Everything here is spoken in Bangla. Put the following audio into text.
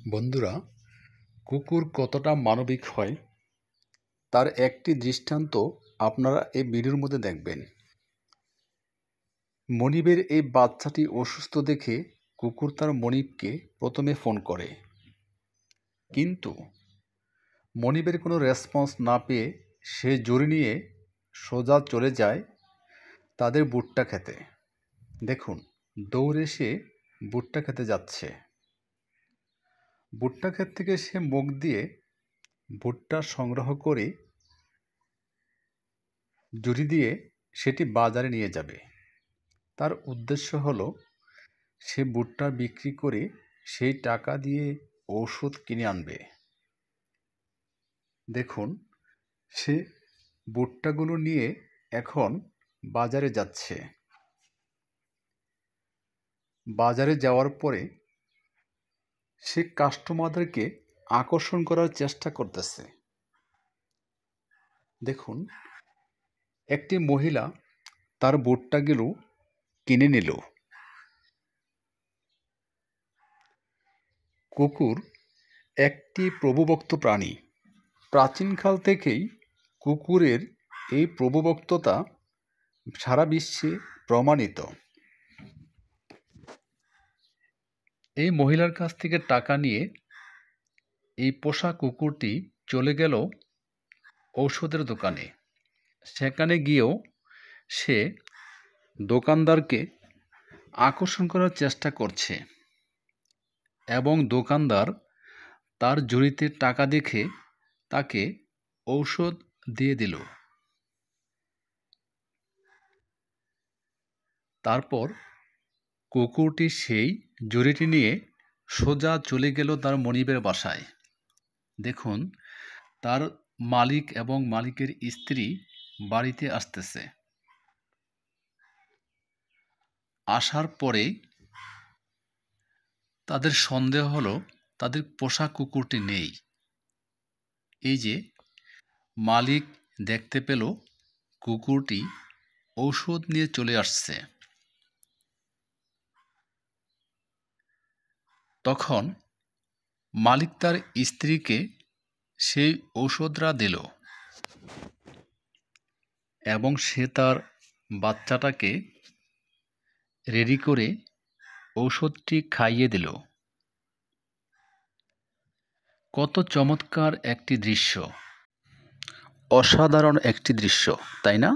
বন্ধুরা, কুকুর কতটা মানবিক হয় তার একটি দৃষ্টান্ত আপনারা এই ভিডিওর মধ্যে দেখবেন। মনিবের এই বাচ্চাটি অসুস্থ দেখে কুকুর তার মনিবকে প্রথমে ফোন করে, কিন্তু মনিবের কোনো রেসপন্স না পেয়ে সে জড়ি নিয়ে সোজা চলে যায় তাদের ভুট্টা খেতে। দেখুন, দৌড়ে সে ভুট্টা খেতে যাচ্ছে। ভুট্টা ক্ষেত থেকে সে মুখ দিয়ে ভুট্টা সংগ্রহ করে জুড়ি দিয়ে সেটি বাজারে নিয়ে যাবে। তার উদ্দেশ্য হলো সে ভুট্টা বিক্রি করে সেই টাকা দিয়ে ওষুধ কিনে আনবে। দেখুন, সে ভুট্টাগুলো নিয়ে এখন বাজারে যাচ্ছে। বাজারে যাওয়ার পরে সে কাস্টমারদেরকে আকর্ষণ করার চেষ্টা করতেছে। দেখুন, একটি মহিলা তার ভুট্টাগুলো কিনে নিল। কুকুর একটি প্রভুভক্ত প্রাণী। প্রাচীনকাল থেকেই কুকুরের এই প্রভুভক্ততা সারা বিশ্বে প্রমাণিত। এই মহিলার কাছ থেকে টাকা নিয়ে এই পোষা কুকুরটি চলে গেল ঔষধের দোকানে। সেখানে গিয়েও সে দোকানদারকে আকর্ষণ করার চেষ্টা করছে এবং দোকানদার তার ঝুড়িতে টাকা দেখে তাকে ঔষধ দিয়ে দিল। তারপর কুকুরটি সেই ঝুড়িটি নিয়ে সোজা চলে গেল তার মনিবের বাসায়। দেখুন, তার মালিক এবং মালিকের স্ত্রী বাড়িতে আসতেছে। আসার পরে তাদের সন্দেহ হলো তাদের পোষা কুকুরটি নেই। এই যে মালিক দেখতে পেল কুকুরটি ঔষধ নিয়ে চলে আসছে, তখন মালিক তার স্ত্রীকে সেই ঔষধটা দিল এবং সে তার বাচ্চাটাকে রেডি করে ঔষধটি খাইয়ে দিল। কত চমৎকার একটি দৃশ্য, অসাধারণ একটি দৃশ্য, তাই না?